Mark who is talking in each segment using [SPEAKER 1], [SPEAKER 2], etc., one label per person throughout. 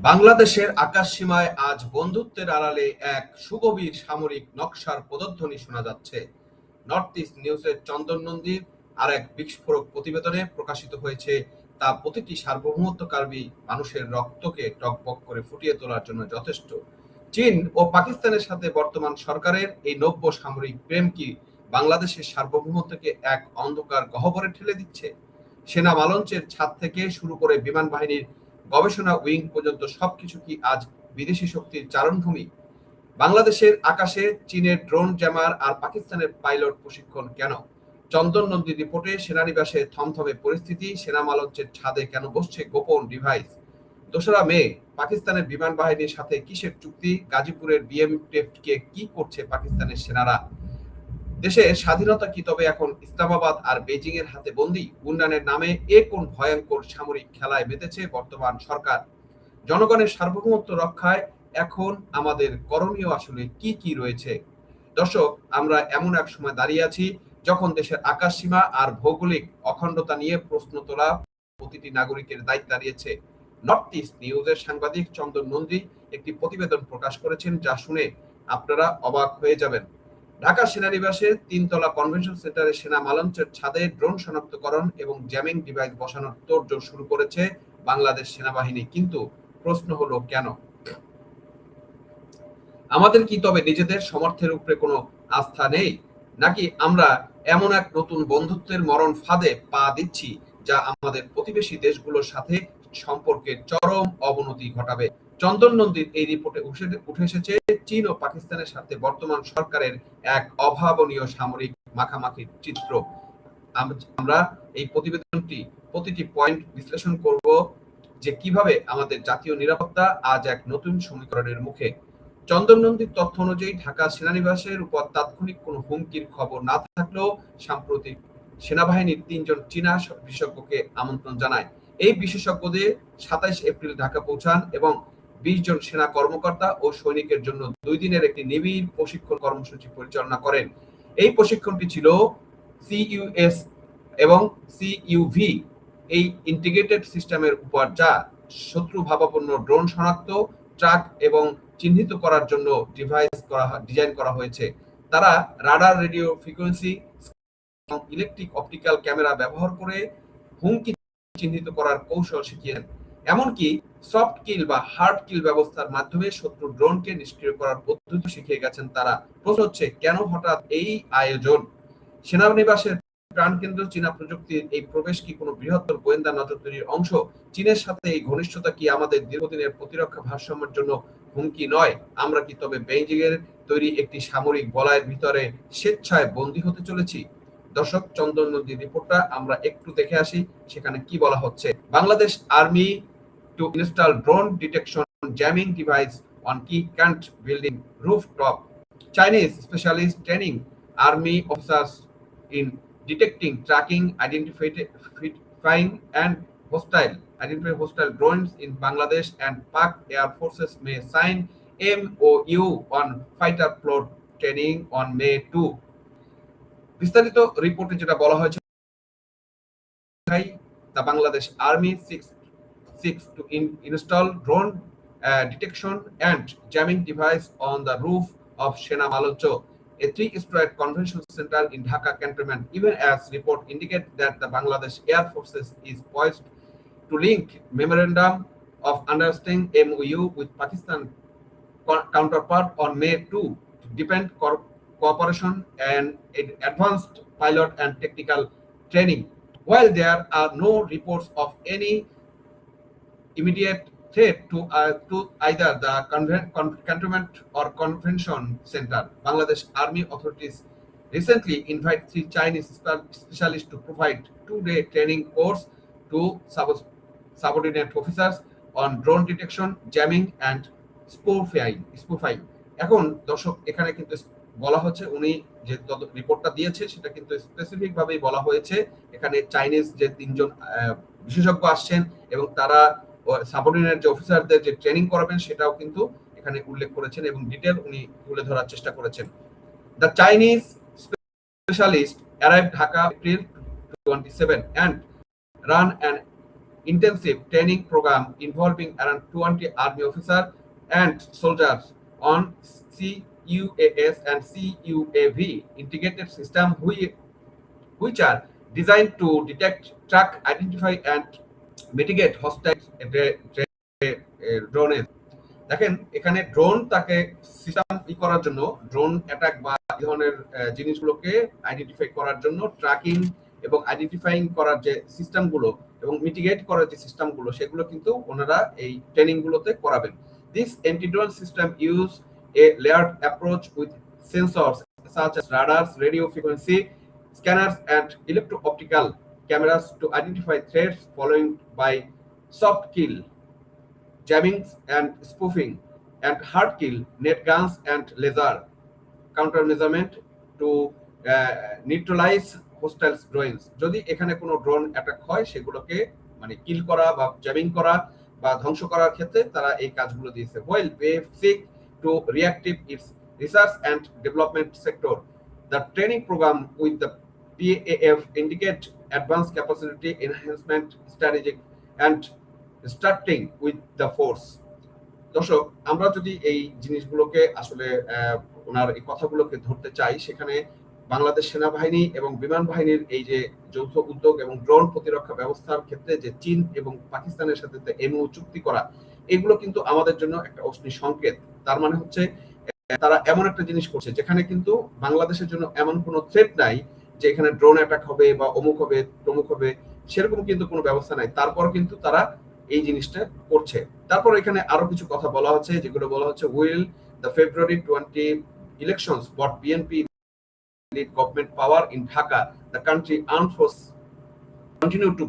[SPEAKER 1] বাংলাদেশের আকাশসীমায় আজ বন্ধুত্বের আড়ালে এক সুগভীর সামরিক নকশার পদধ্বনি শোনা যাচ্ছে। নর্থ ইস্ট নিউজের চন্দন নন্দীর আর এক বিস্ফোরক প্রতিবেদনে প্রকাশিত হয়েছে, তা প্রতিটি সার্বভৌমত্বকামী মানুষের রক্তকে টকবক করে ফুটিয়ে তোলার জন্য যথেষ্ট। চীন ও পাকিস্তানের সাথে বর্তমান সরকারের এই নব্য সামরিক প্রেম কি বাংলাদেশের সার্বভৌমত্বকে এক অন্ধকার গহ্বরে ঠেলে দিচ্ছে? সেনা মালঞ্চের ছাদ থেকে শুরু করে বিমান বাহিনীর গবেষণা উইং পর্যন্ত সবকিছু কি আজ বিদেশি শক্তির চারণভূমি? বাংলাদেশের আকাশে চীনের ড্রোন জ্যামার আর পাকিস্তানের পাইলট প্রশিক্ষণ কেন? চন্দন নন্দীর রিপোর্টে সেনানিবাসে থমথমে পরিস্থিতি, সেনা মালঞ্চের ছাদে কেন বসছে গোপন ডিভাইস? 2রা মে পাকিস্তানের বিমান বাহিনীর সাথে কিসের চুক্তি? গাজীপুরের বিএমটেফকে কি করছে পাকিস্তানের সেনারা? দেশের স্বাধীনতা কি তবে এখন ইসলামাবাদ আর বেজিং এর হাতে বন্দী? উন্নয়নের নামে কোন ভয়ঙ্কর সামরিক খেলায় মেতেছে বর্তমান সরকার? জনগণের সার্বভৌমত্ব রক্ষায় এখন আমাদের করণীয় আসলে কি কি রয়েছে? দর্শক, আমরা এমন এক সময় দাঁড়িয়ে আছি যখন দেশের আকাশ সীমা আর ভৌগোলিক অখণ্ডতা নিয়ে প্রশ্ন তোলা প্রতিটি নাগরিকের দায়িত্ব দাঁড়িয়েছে। নর্থ ইস্ট নিউজের সাংবাদিক চন্দন নন্দী একটি প্রতিবেদন প্রকাশ করেছেন, যা শুনে আপনারা অবাক হয়ে যাবেন। ঢাকা সেনানিবাসে 3তলা কনভেনশন সেন্টারে সেনা মালঞ্চের ছাদে ড্রোন শনাক্তকরণ এবং জ্যামিং ডিভাইস বসানোর তোড়জোড় শুরু করেছে বাংলাদেশ সেনাবাহিনী। কিন্তু প্রশ্ন হলো, কেন? আমাদের কি তবে নিজেদের সামর্থ্যের উপরে কোনো আস্থা নেই, নাকি আমরা এমন এক নতুন বন্ধুত্বের মরণ ফাঁদে পা দিচ্ছি যা আমাদের প্রতিবেশী দেশগুলোর সাথে সম্পর্কের চরম অবনতি ঘটাবে? চন্দন নন্দীর এই রিপোর্টে উঠে এসেছে চীন ও পাকিস্তানের সাথে বর্তমান সরকারের এক অভাবনীয় সামরিক মাখামাখির চিত্র। আমরা এই প্রতিবেদনটি প্রতিটি পয়েন্ট বিশ্লেষণ করব, যে কিভাবে আমাদের জাতীয় নিরাপত্তা আজ এক নতুন সমীকরণের মুখে। চন্দন নন্দীর তথ্য অনুযায়ী ঢাকা সেনানিবাসের উপর তাৎক্ষণিক কোনো হুমকির খবর না থাকলেও সাম্প্রতিক সেনাবাহিনীর 3জন চীনা বিশেষজ্ঞকে আমন্ত্রণ জানায়। এই বিশেষজ্ঞদের 27 এপ্রিল ঢাকা পৌঁছান এবং 20 জন সেনা কর্মকর্তা ও সৈনিকের জন্য 2 দিনের একটি নিবিড় প্রশিক্ষণ কর্মসূচি পরিচালনা করেন। এই প্রশিক্ষণটি ছিল সিইউএস এবং সিইউভি, এই ইন্টিগ্রেটেড সিস্টেমের উপর, যা শত্রু ভাবাপন্ন ড্রোন শনাক্ত, ট্র্যাক এবং চিহ্নিত করার জন্য ডিজাইন করা হয়েছে। তারা রাডার, রেডিও ফ্রিকোয়েন্সি এবং ইলেকট্রিক অপটিক্যাল ক্যামেরা ব্যবহার করে হুমকি চিহ্নিত করার কৌশল শিখিয়েছেন। এমনকি সফট কিল বা হার্ড কিল ব্যবস্থার মাধ্যমে শত্রু ড্রোনকে নিষ্ক্রিয় করার পদ্ধতি শিখিয়ে গেছেন তারা। প্রশ্ন হচ্ছে, কেন হঠাৎ এই আয়োজন? সেনানিবাসের প্রাণকেন্দ্র চীনা প্রযুক্তির এই প্রবেশ কি কোনো বৃহত্তর গোয়েন্দা নজরদারির অংশ? চীনের সাথে এই ঘনিষ্ঠতা কি আমাদের দীর্ঘদিনের প্রতিরক্ষা ভারসাম্যের জন্য হুমকি নয়? আমরা কি তবে বেইজিং এর তৈরি একটি সামরিক বলয়ের ভিতরে স্বেচ্ছায় বন্দী হতে চলেছি? দর্শক, চন্দন নদীর রিপোর্টটা আমরা একটু দেখে আসি, সেখানে কি বলা হচ্ছে। Bangladesh army to install drone detection jamming device on key cantt building rooftop. Chinese specialist training army officers in detecting, tracking, identifying and identify hostile drones in Bangladesh, and Pak Air Forces may sign MOU on fighter pilot training on May 2. বিস্তারিত রিপোর্টে যেটা বলা হয়েছে, the Bangladesh Army seeks to install drone detection and jamming device on the roof of Sena Maloncho, a 3-story convention center in Dhaka cantonment, even as report indicate that the Bangladesh Air Forces is poised to link memorandum of understanding MOU with Pakistan counterpart on May 2 to deepen cooperation and advanced pilot and technical training. While there are no reports of any immediate threat to either the cantonment or convention center, Bangladesh Army authorities recently invited 3 Chinese specialists to provide 2-day training course to subordinate officers on drone detection, jamming and spoofing. এখন দর্শক, এখানে কিন্তু বলা হচ্ছে, উনি যে রিপোর্টটা দিয়েছে সেটা কিন্তু স্পেসিফিক ভাবেই বলা হয়েছে। এখানে চাইনিজ যে 3জন বিশেষজ্ঞ আসছেন এবং তারা সাবঅর্ডিনেট যে অফিসারদের যে ট্রেনিং করাবেন সেটাও কিন্তু এখানে উল্লেখ করেছেন এবং ডিটেল উনি তুলে ধরার চেষ্টা করেছেন। The Chinese specialist arrived Dhaka April 27 and run an intensive training program involving around 20 army officers and soldiers on CUAS and CUAV integrated system which are designed to detect, track, identify and mitigate hostile drones. দেখেন এখানে drone তাকে system করার জন্য, drone attack বা এই ধরনের জিনিসগুলোকে identify করার জন্য ট্র্যাকিং এবং আইডেন্টিফাইং করার যে সিস্টেমগুলো এবং মিটিগেট করার যে সিস্টেমগুলো সেগুলো কিন্তু ওনারা এই ট্রেনিং গুলোতে করাবেন। This anti drone system use a layered approach with sensors such as radars, radio frequency scanners and electro-optical cameras to identify threats, following by soft kill, jamming and spoofing, and hard kill, net guns and laser countermeasure to neutralize hostile drones। যদি এখানে কোনো drone attack হয় সেগুলোকে মানে কিল করা বা jamming করা বা ধ্বংস করার ক্ষেত্রে তারা এই কাজগুলো দিয়েছে। While they seek to reactive its research and development sector, the training program with the PAF indicate advanced capacity enhancement strategic and starting with the force। দর্শক, আমরা যদি এই জিনিসগুলোকে আসলে ওনার এই কথাগুলোকে ধরতে চাই, সেখানে বাংলাদেশ সেনাবাহিনী এবং বিমান বাহিনীর এই যে যৌথ উদ্যোগ এবং ড্রোন প্রতিরক্ষা ব্যবস্থার ক্ষেত্রে যে চীন এবং পাকিস্তানের সাথে এমও চুক্তি করা, এগুলো কিন্তু আমাদের জন্য একটা অগ্নি সংকেত। তার মানে হচ্ছে তারা এমন একটা জিনিস করছে যেখানে কিন্তু বাংলাদেশের জন্য এমন কোনো থ্রেট নাই যে এখানে ড্রোন অ্যাটাক হবে বা অমুক হবে তমুক হবে, সেরকম কিন্তু কোনো ব্যবস্থা নাই। তারপর কিন্তু তারা এই জিনিসটা করছে। তারপর এখানে আরো কিছু কথা বলা হচ্ছে, যেগুলো বলা হচ্ছে will the February 20 elections brought BNP lead government power in Dhaka, the country armed force continue to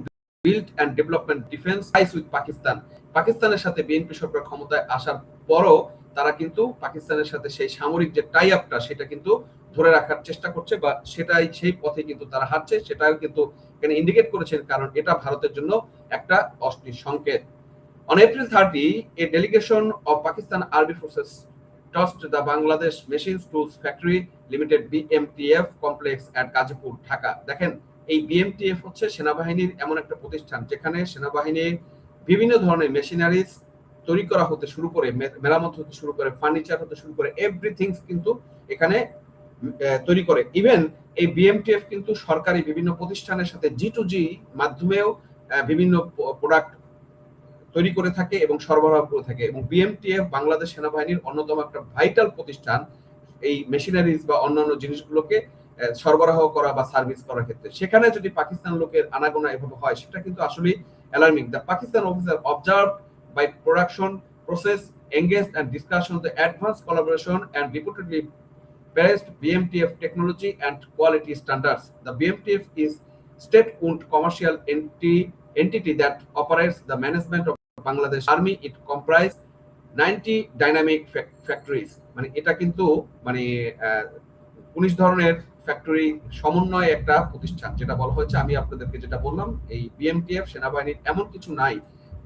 [SPEAKER 1] build and development defense ties with Pakistan। পাকিস্তানের সাথে বিএনপি সরকার ক্ষমতায় আসার পরও তারা কিন্তু পাকিস্তানের সাথে সেই সামরিক যে টাই আপটা সেটা কিন্তু ধরে রাখার চেষ্টা করছে বা সেটাই সেই পথে কিন্তু তারা হাঁটছে, সেটাও কিন্তু এখানে ইন্ডিকেট করেছেন, কারণ এটা ভারতের জন্য একটা অস্থির সংকেত। On April 30, a delegation of Pakistan Army Forces touched the Bangladesh Machines Tools Factory Limited BMTF complex at Gazipur, Dhaka। দেখেন এই BMTF হচ্ছে সেনাবাহিনীর এমন একটা প্রতিষ্ঠান যেখানে সেনাবাহিনীর বিভিন্ন ধরনের মেশিনারিজ তৈরি করা হতে শুরু করে, মেরামত হতে শুরু করে, ফার্নিচার হতে শুরু করে, এভরিথিং কিন্তু এখানে তৈরি করে। ইভেন এই BMTF কিন্তু সরকারি বিভিন্ন প্রতিষ্ঠানের সাথে G2G মাধ্যমেও বিভিন্ন প্রোডাক্ট তৈরি করে থাকে এবং সরবরাহ করে থাকে। এবং BMTF বাংলাদেশ সেনাবাহিনীর অন্যতম একটা ভাইটাল প্রতিষ্ঠান এই মেশিনারিজ বা অন্যান্য জিনিসগুলোকে সরবরাহ করা বা সার্ভিস করার ক্ষেত্রে। সেখানে যদি পাকিস্তান লোকের আনাগোনা এভাবে হয়, সেটা কিন্তু আসলে alarming. The Pakistan officer observe by production process engaged and discussion the advanced collaboration and reportedly praised BMTF technology and quality standards। The BMTF is state-owned commercial entity that operates the management of Bangladesh Army। It comprises 90 dynamic factories। মানে এটা কিন্তু মানে 19 ধরনের factory সমন্বয়ে একটা প্রতিষ্ঠান, যেটা বলা হয়েছে। আমি আপনাদেরকে যেটা বললাম, এই BMTF সেনাবাহিনীর এমন কিছু নাই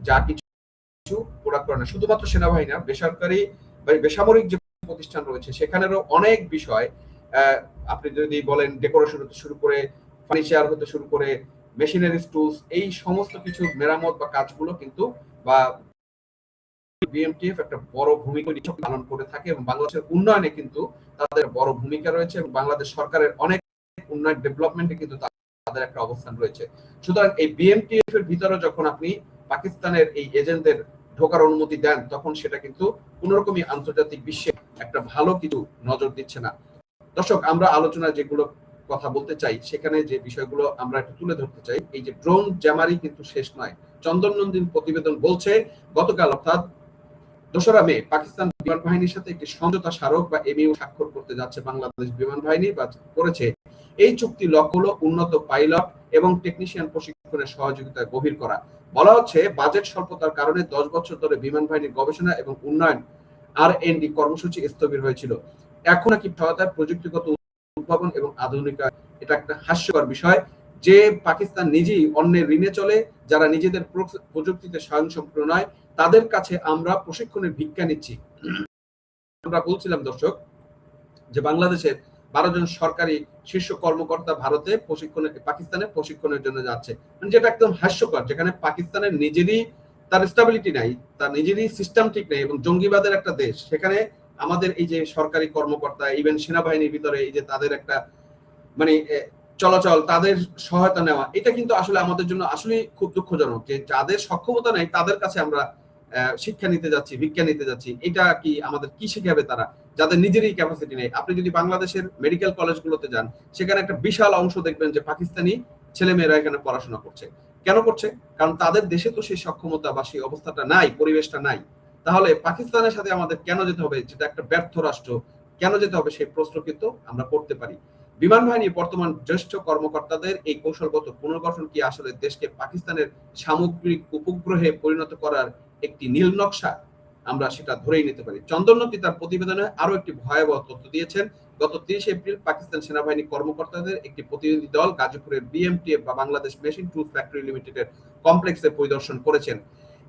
[SPEAKER 1] যা কিছু প্রোডাক্ট করে না। শুধুমাত্র সেনাবাহিনী না, বেসরকারি বা বেসামরিক যে প্রতিষ্ঠান রয়েছে সেখানেরও অনেক বিষয়, আপনি যদি বলেন ডেকোরেশন হতে শুরু করে, ফার্নিচার হতে শুরু করে, মেশিনারিজ টুলস, এই সমস্ত কিছু মেরামত বা কাজগুলো কিন্তু বা BMTF একটা বড় ভূমিকা পালন করে থাকে এবং বাংলাদেশের উন্নয়নে কিন্তু তাদের বড় ভূমিকা রয়েছে এবং বাংলাদেশ সরকারের অনেক উন্নয়ন ডেভেলপমেন্টে কিন্তু তাদের একটা অবস্থান রয়েছে। সুতরাং এই BMTF এর ভিতরে যখন আপনি পাকিস্তানের এই এজেন্টদের ঢোকার অনুমতি দেন, তখন সেটা কিন্তু কোনোরকমই আন্তর্জাতিক বিশ্বে একটা ভালো কিছু নজর দিচ্ছে না। দর্শক, আমরা আলোচনায় যেগুলো কথা বলতে চাই, সেখানে যে বিষয়গুলো আমরা একটু তুলে ধরতে চাই, এই যে ড্রোন জ্যামারি কিন্তু শেষ নয়। চন্দন নন্দিন প্রতিবেদন বলছে গতকাল অর্থাৎ 2রা মে পাকিস্তান বিমান বাহিনীর সাথে একটি সমঝোতা স্মারক বা MOU স্বাক্ষর করতে যাচ্ছে বাংলাদেশ বিমান বাহিনী বা করেছে। এই চুক্তি লক্ষ্য হলো উন্নত পাইলট এবং টেকনিশিয়ান প্রশিক্ষণের সহযোগিতা গভীর করা। বলা হচ্ছে বাজেট স্বল্পতার কারণে 10 বছর ধরে বিমান বাহিনীর গবেষণা এবং উন্নয়ন R&D কর্মসূচি স্থবির হয়েছিল। এখন নাকি সহায়তায় প্রযুক্তিগত উদ্ভাবন এবং আধুনিকায়ন। এটা একটা হাস্যকর বিষয় যে পাকিস্তান নিজেই অন্যের ঋণে চলে, যারা নিজেদের প্রযুক্তিতে স্বয়ংসম্পূর্ণ নয়, তাদের কাছে আমরা প্রশিক্ষণের ভিক্ষা নিচ্ছি। আমরা বলছিলাম দর্শক যে বাংলাদেশের 12 জন সরকারি শীর্ষ কর্মকর্তা ভারতে পাকিস্তানে প্রশিক্ষণের জন্য যাচ্ছে, মানে যেটা একদম হাস্যকর, যেখানে পাকিস্তানের নিজেরই তার স্টেবিলিটি নাই, তার নিজেরই সিস্টেম ঠিক নেই এবং জঙ্গিবাদের একটা দেশ, সেখানে আমাদের এই যে সরকারি কর্মকর্তা ইভেন সেনাবাহিনীর ভিতরে এই যে তাদের একটা মানে চলাচল, তাদের সহায়তা নেওয়া, এটা কিন্তু আসলে আমাদের জন্য আসলে খুব দুঃখজনক যে যাদের সক্ষমতা নেই তাদের কাছে আমরা শিক্ষা নিতে যাচ্ছি, ভিক্ষা নিতে যাচ্ছি। এটা কি আমাদের কি শিখাবে তারা, যাদের নিজেরই ক্যাপাসিটি নেই? আপনি যদি বাংলাদেশের মেডিকেল কলেজগুলোতে যান, সেখানে একটা বিশাল অংশ দেখবেন যে পাকিস্তানি ছেলেমেয়েরা এখানে পড়াশোনা করছে। কেন করছে? কারণ তাদের দেশে তো সেই সক্ষমতা বা সেই অবস্থাটা নাই, পরিবেশটা নাই। তাহলে পাকিস্তানের সাথে আমাদের কেন যেতে হবে, যেটা একটা ব্যর্থ রাষ্ট্র, কেন যেতে হবে সেই প্রশ্ন কিন্তু আমরা করতে পারি। বিমান বাহিনীর বর্তমান জ্যেষ্ঠ কর্মকর্তাদের এই কৌশলগত পুনর্গঠন কি আসলে দেশকে পাকিস্তানের সামগ্রিক উপগ্রহে পরিণত করার একটি নীল নকশা? আমরা সেটা ধরেই নিতে পারি। চন্দননদী তার প্রতিবেদনে আরো একটি ভয়াবহ তথ্য দিয়েছেন। গত 30 এপ্রিল পাকিস্তান সেনাবাহিনী কর্মকর্তাদের একটি প্রতিনিধি দল গাজীপুরের বিএমটিএফ বা বাংলাদেশ মেশিন টুলস ফ্যাক্টরি লিমিটেডের কমপ্লেক্সে পরিদর্শন করেছেন।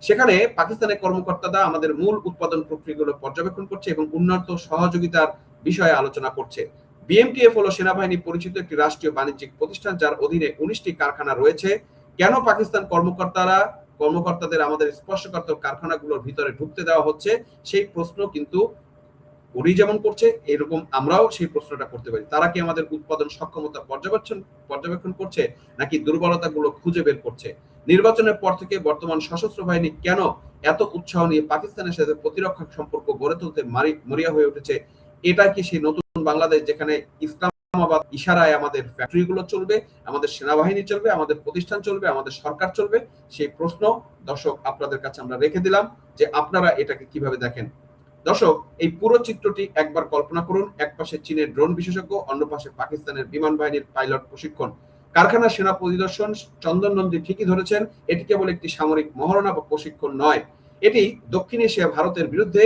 [SPEAKER 1] সেখানে পাকিস্তানের কর্মকর্তারা আমাদের মূল উৎপাদন প্রক্রিয়াগুলো পর্যবেক্ষণ করছে এবং উন্নত সহযোগিতার বিষয়ে আলোচনা করছে। বিএমটিএফ হলো সেনাবাহিনী পরিচিত একটি রাষ্ট্রীয় বাণিজ্যিক প্রতিষ্ঠান, যার অধীনে 19টি কারখানা রয়েছে। কেন পাকিস্তান কর্মকর্তাদের আমাদের স্পর্শকাতর কারখানাগুলোর ভিতরে ঢুকতে দেওয়া হচ্ছে, সেই প্রশ্ন কিন্তু উনি যেমন করছে, এরকম আমরাও সেই প্রশ্নটা করতে পারি। তারা কি আমাদের উৎপাদন সক্ষমতা পর্যবেক্ষণ করছে, নাকি দুর্বলতাগুলো খুঁজে বের করছে? নির্বাচনের পর থেকে বর্তমান সশস্ত্র বাহিনী কেন এত উৎসাহ নিয়ে পাকিস্তানের সাথে প্রতিরক্ষা সম্পর্ক গড়ে তুলতে মরিয়া হয়ে উঠেছে? এটা কি সেই নতুন বাংলাদেশ যেখানে ইসলামাবাদ ইশারায় আমাদের ফ্যাক্টরিগুলো চলবে, আমাদের সেনাবাহিনী চলবে, আমাদের প্রতিষ্ঠান চলবে, আমাদের সরকার চলবে? সেই প্রশ্ন দর্শক আপনাদের কাছে আমরা রেখে দিলাম যে আপনারা এটাকে কিভাবে দেখেন। দর্শক, এই পুরো চিত্রটি একবার কল্পনা করুন। এক পাশে চীনের ড্রোন বিশেষজ্ঞ, অন্য পাশে পাকিস্তানের বিমান বাহিনীর পাইলট প্রশিক্ষণ। কারখানা সেনা পরিদর্শন। চন্দন নন্দী ঠিকই ধরেছেন, এটি কেবল একটি সামরিক মহারণা বা প্রশিক্ষণ নয়, এটি দক্ষিণ এশিয়া ভারতের বিরুদ্ধে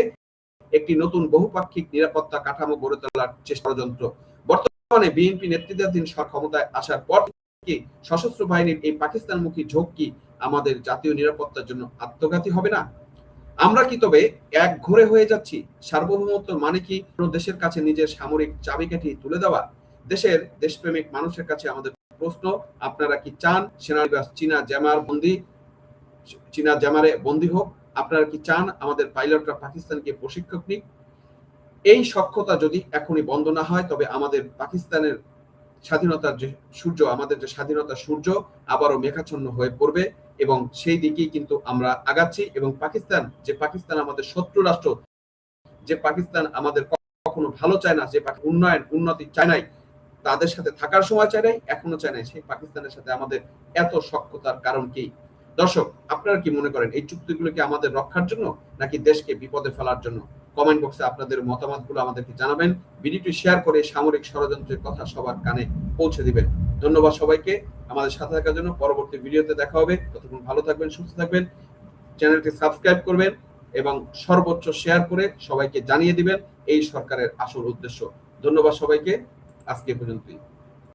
[SPEAKER 1] একটি নতুন বহুপাক্ষিক নিরাপত্তা কাঠামো গড়ে তোলার ষড়যন্ত্র। বর্তমানে বিএনপি নেতৃত্বাধীন ক্ষমতায় আসার পর থেকে সশস্ত্র বাহিনীর এই পাকিস্তানমুখী ঝোঁক কি আমাদের জাতীয় নিরাপত্তার জন্য আত্মঘাতী হবে না? আমরা কি তবে এক ঘরে হয়ে যাচ্ছি? সার্বভৌমত্ব মানে কি দেশের কাছে নিজের সামরিক চাবিকাঠি তুলে দেওয়া? দেশপ্রেমিক মানুষের কাছে আমাদের প্রশ্ন, আপনারা কি চান সেনানিবাস চীনা জ্যামারে বন্দী হোক? আপনারা কি চান আমাদের পাইলটরা পাকিস্তানকে প্রশিক্ষক নিক? এই সক্ষতা যদি এখনই বন্ধ না হয়, তবে আমাদের পাকিস্তানের স্বাধীনতার যে সূর্য, আমাদের যে স্বাধীনতার সূর্য আবারও মেঘাচ্ছন্ন হয়ে পড়বে এবং সেই দিকেই কিন্তু আমরা আগাচ্ছি। এবং পাকিস্তান আমাদের শত্রু রাষ্ট্র, যে পাকিস্তান আমাদের কখনো ভালো চায় না, যে উন্নতি চায় নাই, তাদের সাথে থাকার সময় চায় নাই, এখনো চায় নাই, সেই পাকিস্তানের সাথে আমাদের এত সখ্যতার কারণ কি? দর্শক, আপনারা কি মনে করেন এই চুক্তিগুলো কি আমাদের রক্ষার জন্য, নাকি দেশকে বিপদে ফেলার জন্য? কমেন্ট বক্সে আপনাদের মতামতগুলো আমাদেরকে জানাবেন। ভিডিওটি শেয়ার করে সামরিক ষড়যন্ত্রের কথা সবার কানে পৌঁছে দিবেন। ধন্যবাদ সবাইকে আমাদের সাথে থাকার জন্য। পরবর্তী ভিডিওতে দেখা হবে। ততক্ষণ ভালো থাকবেন, সুস্থ থাকবেন। চ্যানেলটি সাবস্ক্রাইব করবেন এবং সর্বোচ্চ শেয়ার করে সবাইকে জানিয়ে দিবেন এই সরকারের আসল উদ্দেশ্য। ধন্যবাদ সবাইকে, আজকে পর্যন্তই।